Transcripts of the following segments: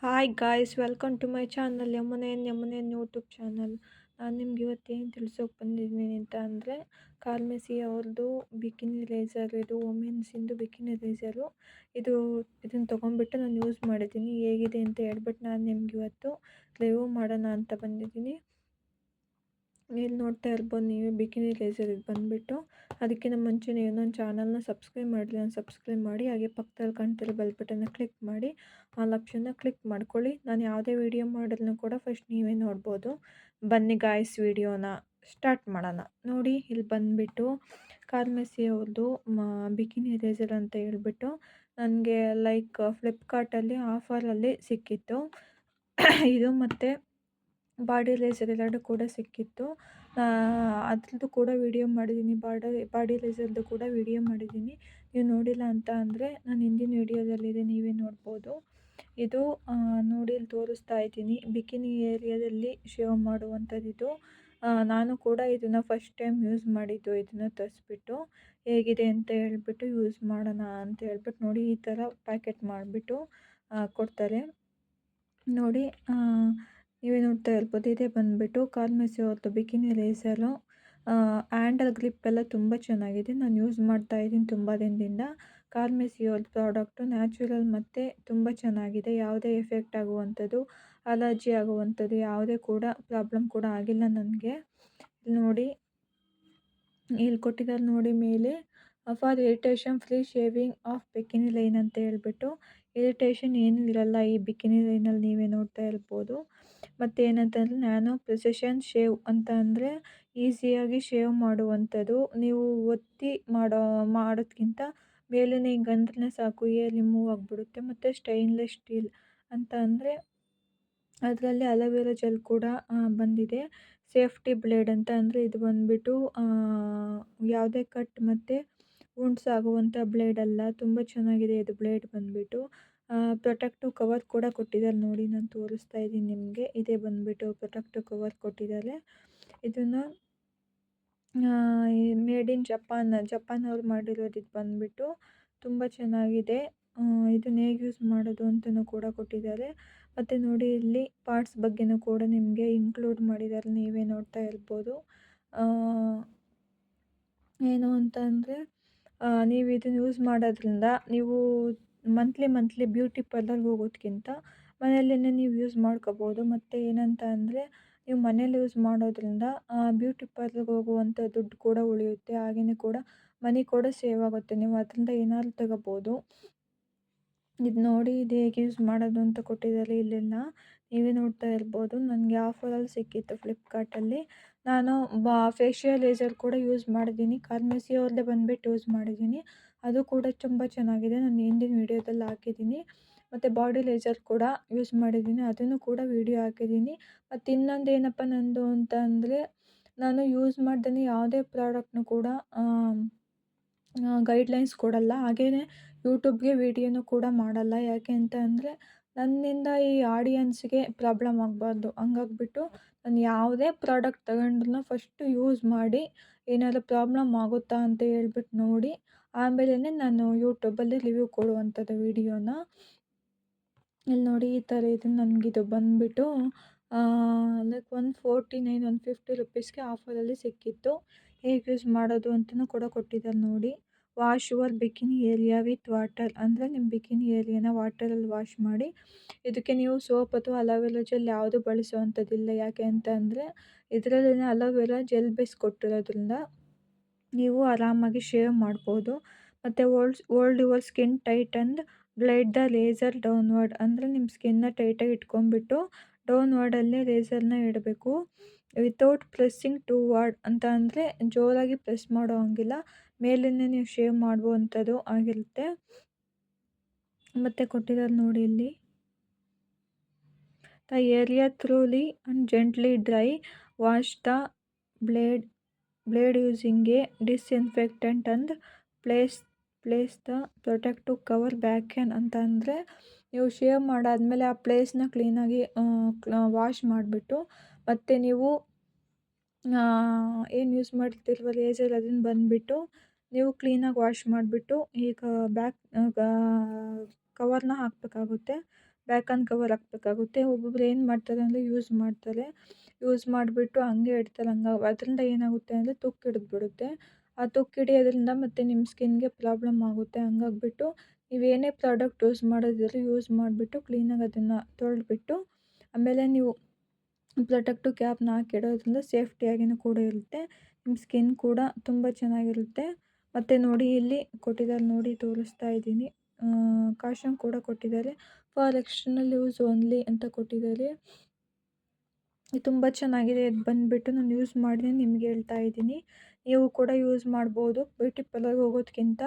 Hi guys, welcome to my channel ಯಮುನೇನ್ YouTube channel. ನಾನು ನಿಮ್ಗೆ ಇವತ್ತೇನು ತಿಳಿಸೋಕೆ ಬಂದಿದ್ದೀನಿ ಅಂತ ಅಂದರೆ, ಕಾರ್ಮೆಸಿ ಅವ್ರದ್ದು ಬಿಕಿನಿ ರೇಸರ್, ಇದು ವುಮೆನ್ಸಿಂದು ಬಿಕಿನಿ ರೇಸರು. ಇದನ್ನು ತೊಗೊಂಡ್ಬಿಟ್ಟು ನಾನು ಯೂಸ್ ಮಾಡಿದ್ದೀನಿ, ಹೇಗಿದೆ ಅಂತ ಹೇಳ್ಬಿಟ್ಟು ನಾನು ನಿಮ್ಗೆ ಇವತ್ತು ರಿವ್ಯೂ ಮಾಡೋಣ ಅಂತ ಬಂದಿದ್ದೀನಿ. ಇಲ್ಲಿ ನೋಡ್ತಾ ಇರ್ಬೋದು ನೀವೇ ಬಿಕಿನಿ ರೇಸರ್ ಇದು ಬಂದುಬಿಟ್ಟು. ಅದಕ್ಕಿಂತ ಮುಂಚೆ ನೀವು ನನ್ನ ಚಾನಲ್ನ ಸಬ್ಸ್ಕ್ರೈಬ್ ಮಾಡಿಲ್ಲ, ಸಬ್ಸ್ಕ್ರೈಬ್ ಮಾಡಿ, ಹಾಗೆ ಪಕ್ಕದಲ್ಲಿ ಕಾಣ್ತಿರೋ ಬೆಲ್ ಬಟನ್ನ ಕ್ಲಿಕ್ ಮಾಡಿ ಆಲ್ ಆಪ್ಷನ್ನ ಕ್ಲಿಕ್ ಮಾಡ್ಕೊಳ್ಳಿ. ನಾನು ಯಾವುದೇ ವೀಡಿಯೋ ಮಾಡಿದ್ರೂ ಕೂಡ ಫಸ್ಟ್ ನೀವೇ ನೋಡ್ಬೋದು. ಬನ್ನಿ ಗಾಯ್ಸ್, ವಿಡಿಯೋನ ಸ್ಟಾರ್ಟ್ ಮಾಡೋಣ. ನೋಡಿ, ಇಲ್ಲಿ ಬಂದುಬಿಟ್ಟು ಕಾರ್ಮೆಸಿ ಅವ್ರದ್ದು ಬಿಕಿನಿ ರೇಸರ್ ಅಂತ ಹೇಳ್ಬಿಟ್ಟು ನನಗೆ ಫ್ಲಿಪ್ಕಾರ್ಟಲ್ಲಿ ಆಫರಲ್ಲಿ ಸಿಕ್ಕಿತ್ತು. ಇದು ಮತ್ತು ಬಾಡಿ ರೇಸರ್ ಎರಡು ಕೂಡ ಸಿಕ್ಕಿತ್ತು. ಅದ್ರದ್ದು ಕೂಡ ವಿಡಿಯೋ ಮಾಡಿದ್ದೀನಿ, ಬಾಡಿ ರೇಸರ್ದು ಕೂಡ ವಿಡಿಯೋ ಮಾಡಿದ್ದೀನಿ. ನೀವು ನೋಡಿಲ್ಲ ಅಂತ ಅಂದರೆ ನಾನು ಹಿಂದಿನ ವಿಡಿಯೋದಲ್ಲಿದೆ, ನೀವೇ ನೋಡ್ಬೋದು. ಇದು ನೋಡಿ ಇಲ್ಲಿ ತೋರಿಸ್ತಾ ಇದ್ದೀನಿ, ಬಿಕಿನಿ ಏರಿಯಾದಲ್ಲಿ ಶೇವ್ ಮಾಡುವಂಥದ್ದು. ನಾನು ಕೂಡ ಇದನ್ನು ಫಸ್ಟ್ ಟೈಮ್ ಯೂಸ್ ಮಾಡಿದ್ದು. ಇದನ್ನು ತರಿಸ್ಬಿಟ್ಟು ಹೇಗಿದೆ ಅಂತ ಹೇಳ್ಬಿಟ್ಟು ಯೂಸ್ ಮಾಡೋಣ ಅಂತ ಹೇಳ್ಬಿಟ್ಟು ನೋಡಿ ಈ ಥರ ಪ್ಯಾಕೆಟ್ ಮಾಡಿಬಿಟ್ಟು ಕೊಡ್ತಾರೆ. ನೋಡಿ, ನೀವೇ ನೋಡ್ತಾ ಇರ್ಬೋದು, ಇದೇ ಬಂದುಬಿಟ್ಟು ಕಾರ್ಮೆಸಿ ಅವ್ರದ್ದು ಬಿಕಿನಿ ರೇಸರು. ಹ್ಯಾಂಡಲ್ ಗ್ರಿಪ್ ಎಲ್ಲ ತುಂಬ ಚೆನ್ನಾಗಿದೆ. ನಾನು ಯೂಸ್ ಮಾಡ್ತಾ ಇದ್ದೀನಿ ತುಂಬ ದಿನದಿಂದ. ಕಾರ್ಮೆಸಿ ಅವ್ರ ಪ್ರಾಡಕ್ಟು ನ್ಯಾಚುರಲ್ ಮತ್ತು ತುಂಬ ಚೆನ್ನಾಗಿದೆ. ಯಾವುದೇ ಎಫೆಕ್ಟ್ ಆಗುವಂಥದ್ದು, ಅಲರ್ಜಿ ಆಗುವಂಥದ್ದು ಯಾವುದೇ ಕೂಡ ಪ್ರಾಬ್ಲಮ್ ಕೂಡ ಆಗಿಲ್ಲ ನನಗೆ. ನೋಡಿ, ಇಲ್ಲಿ ಕೊಟ್ಟಿದ್ದಾರೆ ನೋಡಿ ಮೇಲೆ, for irritation free shaving of bikini line ಅಂತ ಹೇಳ್ಬಿಟ್ಟು. ಇರಿಟೇಷನ್ ಏನೂ ಇರಲ್ಲ ಈ ಬಿಕಿನಿ ಲೈನಲ್ಲಿ, ನೀವೇ ನೋಡ್ತಾ ಇರ್ಬೋದು. ಮತ್ತು ಏನಂತಂದರೆ ನ್ಯಾನೋ ಪ್ರಿಸಿಷನ್ ಶೇವ್ ಅಂತ ಅಂದರೆ ಈಸಿಯಾಗಿ ಶೇವ್ ಮಾಡುವಂಥದ್ದು. ನೀವು ಒತ್ತಿ ಮಾಡೋದಕ್ಕಿಂತ ಮೇಲೇ ಹಿಂಗೆ ಅಂದ್ರೆ ಸಾಕು, ಏರ್ ರಿಮೂವ್ ಆಗಿಬಿಡುತ್ತೆ. ಮತ್ತು ಸ್ಟೈನ್ಲೆಸ್ ಸ್ಟೀಲ್ ಅಂತ ಅಂದರೆ ಅದರಲ್ಲಿ ಅಲೋವೆರಾ ಜೆಲ್ ಕೂಡ ಬಂದಿದೆ. ಸೇಫ್ಟಿ ಬ್ಲೇಡ್ ಅಂತ ಅಂದರೆ ಇದು ಬಂದುಬಿಟ್ಟು ಯಾವುದೇ ಕಟ್ ಮತ್ತು ವುಂಡ್ಸ್ ಆಗುವಂಥ ಬ್ಲೇಡ್ ಅಲ್ಲ, ತುಂಬ ಚೆನ್ನಾಗಿದೆ ಇದು ಬ್ಲೇಡ್ ಬಂದುಬಿಟ್ಟು. ಪ್ರೊಟೆಕ್ಟಿವ್ ಕವರ್ ಕೂಡ ಕೊಟ್ಟಿದ್ದಾರೆ ನೋಡಿ, ನಾನು ತೋರಿಸ್ತಾ ಇದ್ದೀನಿ ನಿಮಗೆ. ಇದೇ ಬಂದುಬಿಟ್ಟು ಪ್ರೊಟೆಕ್ಟಿವ್ ಕವರ್ ಕೊಟ್ಟಿದ್ದಾರೆ. ಇದನ್ನು ಮೇಡ್ ಇನ್ ಜಪಾನ್ ಅವ್ರು ಮಾಡಿರೋದು. ಇದು ಬಂದುಬಿಟ್ಟು ತುಂಬ ಚೆನ್ನಾಗಿದೆ. ಇದನ್ನು ಹೇಗೆ ಯೂಸ್ ಮಾಡೋದು ಅಂತಲೂ ಕೂಡ ಕೊಟ್ಟಿದ್ದಾರೆ. ಮತ್ತು ನೋಡಿ, ಇಲ್ಲಿ ಪಾರ್ಟ್ಸ್ ಬಗ್ಗೆನೂ ಕೂಡ ನಿಮಗೆ ಇನ್ಕ್ಲೂಡ್ ಮಾಡಿದ್ದಾರೆ, ನೀವೇ ನೋಡ್ತಾ ಇರ್ಬೋದು. ಏನು ಅಂತ ಅಂದರೆ, ನೀವು ಇದನ್ನು ಯೂಸ್ ಮಾಡೋದ್ರಿಂದ ನೀವು ಮಂತ್ಲಿ ಬ್ಯೂಟಿ ಪಾರ್ಲರ್ಗೆ ಹೋಗೋದಕ್ಕಿಂತ ಮನೆಯಲ್ಲೇ ನೀವು ಯೂಸ್ ಮಾಡ್ಕೋಬೋದು. ಮತ್ತು ಏನಂತ ಅಂದರೆ, ನೀವು ಮನೇಲಿ ಯೂಸ್ ಮಾಡೋದ್ರಿಂದ ಬ್ಯೂಟಿ ಪಾರ್ಲರ್ಗೆ ಹೋಗುವಂಥ ದುಡ್ಡು ಕೂಡ ಉಳಿಯುತ್ತೆ. ಹಾಗೆಯೇ ಕೂಡ ಮನಿ ಕೂಡ ಸೇವ್ ಆಗುತ್ತೆ. ನೀವು ಅದರಿಂದ ಏನಾದ್ರು ತಗೋಬೋದು. ಇದು ನೋಡಿ, ಇದು ಹೇಗೆ ಯೂಸ್ ಮಾಡೋದು ಅಂತ ಕೊಟ್ಟಿದ್ದಾರೆ ಇಲ್ಲೆಲ್ಲ, ನೀವೇ ನೋಡ್ತಾ ಇರ್ಬೋದು. ನನಗೆ ಆಫರಲ್ಲಿ ಸಿಕ್ಕಿತ್ತು ಫ್ಲಿಪ್ಕಾರ್ಟಲ್ಲಿ. ನಾನು ಫೇಶಿಯಲ್ ರೇಸರ್ ಕೂಡ ಯೂಸ್ ಮಾಡಿದ್ದೀನಿ, ಕಾರ್ಮೆಸಿ ಅವ್ರದ್ದೇ ಬಂದುಬಿಟ್ಟು ಯೂಸ್ ಮಾಡಿದ್ದೀನಿ. ಅದು ಕೂಡ ತುಂಬ ಚೆನ್ನಾಗಿದೆ, ನಾನು ಹಿಂದಿನ ವೀಡಿಯೋದಲ್ಲಿ ಹಾಕಿದ್ದೀನಿ. ಮತ್ತು ಬಾಡಿ ರೇಸರ್ ಕೂಡ ಯೂಸ್ ಮಾಡಿದ್ದೀನಿ, ಅದನ್ನು ಕೂಡ ವೀಡಿಯೋ ಹಾಕಿದ್ದೀನಿ. ಮತ್ತು ಇನ್ನೊಂದು ಏನಪ್ಪ ನಂದು ಅಂತ ಅಂದರೆ, ನಾನು ಯೂಸ್ ಮಾಡ್ದೇ ಯಾವುದೇ ಪ್ರಾಡಕ್ಟ್ನು ಕೂಡ ಗೈಡ್ಲೈನ್ಸ್ ಕೊಡಲ್ಲ, ಹಾಗೆಯೇ ಯೂಟ್ಯೂಬ್ಗೆ ವೀಡಿಯೋನೂ ಕೂಡ ಮಾಡಲ್ಲ. ಯಾಕೆ ಅಂತ ಅಂದರೆ, ನನ್ನಿಂದ ಈ ಆಡಿಯನ್ಸ್ಗೆ ಪ್ರಾಬ್ಲಮ್ ಆಗಬಾರ್ದು. ಹಂಗಾಗ್ಬಿಟ್ಟು ನಾನು ಯಾವುದೇ ಪ್ರಾಡಕ್ಟ್ ತಗೊಂಡ್ರೂ ಫಸ್ಟು ಯೂಸ್ ಮಾಡಿ ಏನಾದರೂ ಪ್ರಾಬ್ಲಮ್ ಆಗುತ್ತಾ ಅಂತ ಹೇಳ್ಬಿಟ್ಟು ನೋಡಿ ಆಮೇಲೆ ನಾನು ಯೂಟ್ಯೂಬಲ್ಲಿ ರಿವ್ಯೂ ಕೊಡುವಂಥದ್ದು ವೀಡಿಯೋನ. ಇಲ್ಲಿ ನೋಡಿ, ಈ ಥರ ಇದೆ. ನನಗಿದು ಬಂದುಬಿಟ್ಟು 149 150 ರುಪೀಸ್ಗೆ ಆಫರಲ್ಲಿ ಸಿಕ್ಕಿತ್ತು. ಹೇಗೆ ಯೂಸ್ ಮಾಡೋದು ಅಂತಲೂ ಕೂಡ ಕೊಟ್ಟಿದ್ದಾರೆ ನೋಡಿ. Wash your bikini area with water ಅಂದರೆ ನಿಮ್ಮ ಬಿಕಿನಿ ಏರಿಯಾನ ವಾಟರಲ್ಲಿ ವಾಶ್ ಮಾಡಿ. ಇದಕ್ಕೆ ನೀವು ಸೋಪ್ ಅಥವಾ ಅಲೋವೆರಾ ಜೆಲ್ ಯಾವುದು ಬಳಸುವಂಥದ್ದಿಲ್ಲ. ಯಾಕೆ ಅಂತ ಅಂದರೆ, ಇದರಲ್ಲೇ ಅಲೋವೆರಾ ಜೆಲ್ ಬೇಸ್ ಕೊಟ್ಟಿರೋದ್ರಿಂದ ನೀವು ಆರಾಮಾಗಿ ಶೇವ್ ಮಾಡ್ಬೋದು. ಮತ್ತು hold your skin tight and glide the laser downward ಅಂದರೆ ನಿಮ್ಮ ಸ್ಕಿನ್ನ ಟೈಟಾಗಿ ಇಟ್ಕೊಂಡ್ಬಿಟ್ಟು ಡೌನ್ವರ್ಡಲ್ಲೇ ಲೇಸರ್ನ ಇಡಬೇಕು. ವಿತೌಟ್ ಪ್ರೆಸ್ಸಿಂಗ್ ಟು ವಾರ್ಡ್ ಅಂತ ಅಂದರೆ ಜೋರಾಗಿ ಪ್ರೆಸ್ ಮಾಡೋ ಹಂಗಿಲ್ಲ, ಮೇಲೇ ನೀವು ಶೇವ್ ಮಾಡುವಂಥದ್ದು ಆಗಿರುತ್ತೆ. ಮತ್ತು ಕೊಟ್ಟಿದ್ದಾರೆ ನೋಡಿ ಇಲ್ಲಿ, the area thoroughly and gently dry wash the blade using a disinfectant and place the protective cover back ಅಂತ ಅಂದರೆ, ನೀವು ಶೇವ್ ಮಾಡಾದಮೇಲೆ ಆ ಪ್ಲೇಸ್ನ ಕ್ಲೀನಾಗಿ ವಾಶ್ ಮಾಡಿಬಿಟ್ಟು, ಮತ್ತು ನೀವು ಏನು ಯೂಸ್ ಮಾಡ್ತಿಲ್ವ ಲೇಸರ್ ಅದನ್ನು ಬಂದುಬಿಟ್ಟು ನೀವು ಕ್ಲೀನಾಗಿ ವಾಶ್ ಮಾಡಿಬಿಟ್ಟು ಈಗ ಬ್ಯಾಕ್ ಕವರ್ನ ಹಾಕಬೇಕಾಗುತ್ತೆ. ಬ್ಯಾಕ್ ಆನ್ ಕವರ್ ಹಾಕ್ಬೇಕಾಗುತ್ತೆ. ಒಬ್ಬೊಬ್ರು ಏನು ಮಾಡ್ತಾರೆ ಅಂದರೆ ಯೂಸ್ ಮಾಡಿಬಿಟ್ಟು ಹಂಗೆ ಇಡ್ತಾರೆ. ಅದರಿಂದ ಏನಾಗುತ್ತೆ ಅಂದರೆ ತುಕ್ಕು ಹಿಡಿದ್ಬಿಡುತ್ತೆ. ಆ ತುಕ್ಕು ಹಿಡಿಯೋದ್ರಿಂದ ಮತ್ತು ನಿಮ್ಮ ಸ್ಕಿನ್‌ಗೆ ಪ್ರಾಬ್ಲಮ್ ಆಗುತ್ತೆ. ಹಂಗಾಗ್ಬಿಟ್ಟು ನೀವೇನೇ ಪ್ರಾಡಕ್ಟ್ ಯೂಸ್ ಮಾಡಿಬಿಟ್ಟು ಕ್ಲೀನಾಗಿ ಅದನ್ನು ತೊಳೆದ್ಬಿಟ್ಟು ಆಮೇಲೆ ನೀವು ಪ್ರೊಟೆಕ್ಟಿವ್ ಕ್ಯಾಪ್‌ನ ಹಾಕಿಡೋದ್ರಿಂದ ಸೇಫ್ಟಿಯಾಗಿಯೂ ಕೂಡ ಇರುತ್ತೆ. ನಿಮ್ಮ ಸ್ಕಿನ್ ಕೂಡ ತುಂಬ ಚೆನ್ನಾಗಿರುತ್ತೆ. ಮತ್ತು ನೋಡಿ ಇಲ್ಲಿ ಕೊಟ್ಟಿದ್ದಾರೆ, ನೋಡಿ ತೋರಿಸ್ತಾ ಇದ್ದೀನಿ. ಕಾಷನ್ ಕೂಡ ಕೊಟ್ಟಿದ್ದಾರೆ. ಫಾರ್ ಎಕ್ಸ್ಟರ್ನಲ್ ಯೂಸ್ ಓನ್ಲಿ ಅಂತ ಕೊಟ್ಟಿದ್ದಾರೆ. ಇದು ತುಂಬ ಚೆನ್ನಾಗಿದೆ. ಇದು ಬಂದುಬಿಟ್ಟು ನಾನು ಯೂಸ್ ಮಾಡಿ ನಿಮ್ಗೆ ಹೇಳ್ತಾ ಇದ್ದೀನಿ. ನೀವು ಕೂಡ ಯೂಸ್ ಮಾಡ್ಬೋದು. ಬ್ಯೂಟಿ ಪಾರ್ಲರ್ಗೆ ಹೋಗೋದಕ್ಕಿಂತ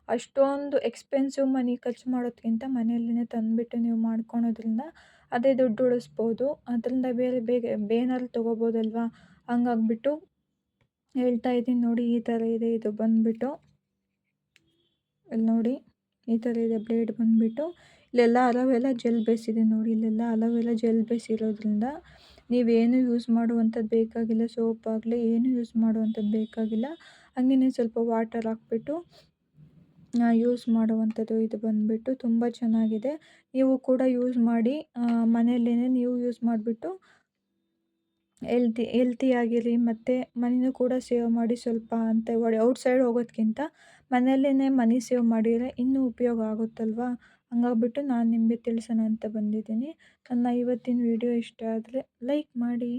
ಅಷ್ಟೊಂದು ಎಕ್ಸ್ಪೆನ್ಸಿವ್ ಮನಿ ಖರ್ಚು ಮಾಡೋದಕ್ಕಿಂತ ಮನೆಯಲ್ಲೇ ತಂದುಬಿಟ್ಟು ನೀವು ಮಾಡ್ಕೊಳೋದ್ರಿಂದ ಅದೇ ದುಡ್ಡು ಉಳಿಸ್ಬೋದು. ಅದರಿಂದ ಬೇನಾದ್ರು ತೊಗೋಬೋದಲ್ವಾ, ಹಂಗಾಗ್ಬಿಟ್ಟು ಹೇಳ್ತಾ ಇದ್ದೀನಿ. ನೋಡಿ ಈ ಥರ ಇದೆ. ಇದು ಬಂದುಬಿಟ್ಟು ಇಲ್ಲಿ ನೋಡಿ ಈ ಥರ ಇದೆ. ಬ್ಲೇಡ್ ಬಂದುಬಿಟ್ಟು ಇಲ್ಲೆಲ್ಲ ಅಲೋವೆರಾ ಜೆಲ್ ಬೇಸ್ ಇದೆ. ನೋಡಿ ಇಲ್ಲೆಲ್ಲ ಅಲೋವೆರಾ ಜೆಲ್ ಬೇಸ್ ಇರೋದ್ರಿಂದ ನೀವೇನು ಯೂಸ್ ಮಾಡುವಂಥದ್ದು ಬೇಕಾಗಿಲ್ಲ. ಸೋಪ್ ಆಗಲಿ ಏನು ಯೂಸ್ ಮಾಡುವಂಥದ್ದು ಬೇಕಾಗಿಲ್ಲ. ಹಾಗೆಯೇ ಸ್ವಲ್ಪ ವಾಟರ್ ಹಾಕ್ಬಿಟ್ಟು ಯೂಸ್ ಮಾಡುವಂಥದ್ದು. ಇದು ಬಂದುಬಿಟ್ಟು ತುಂಬ ಚೆನ್ನಾಗಿದೆ. ನೀವು ಕೂಡ ಯೂಸ್ ಮಾಡಿ. ಮನೆಯಲ್ಲೇ ನೀವು ಯೂಸ್ ಮಾಡಿಬಿಟ್ಟು ಹೆಲ್ತಿಯಾಗಿರಿ ಮತ್ತು ಮನಿನೂ ಕೂಡ ಸೇವ್ ಮಾಡಿ. ಸ್ವಲ್ಪ ಅಂತ ಔಟ್ಸೈಡ್ ಹೋಗೋದಕ್ಕಿಂತ ಮನೆಯಲ್ಲೇ ಮನಿ ಸೇವ್ ಮಾಡಿದರೆ ಇನ್ನೂ ಉಪಯೋಗ ಆಗುತ್ತಲ್ವಾ. ಹಂಗಾಗ್ಬಿಟ್ಟು ನಾನು ನಿಮಗೆ ತಿಳಿಸೋಣ ಅಂತ ಬಂದಿದ್ದೀನಿ. ನನ್ನ ಇವತ್ತಿನ ವಿಡಿಯೋ ಇಷ್ಟ ಆದರೆ ಲೈಕ್ ಮಾಡಿ.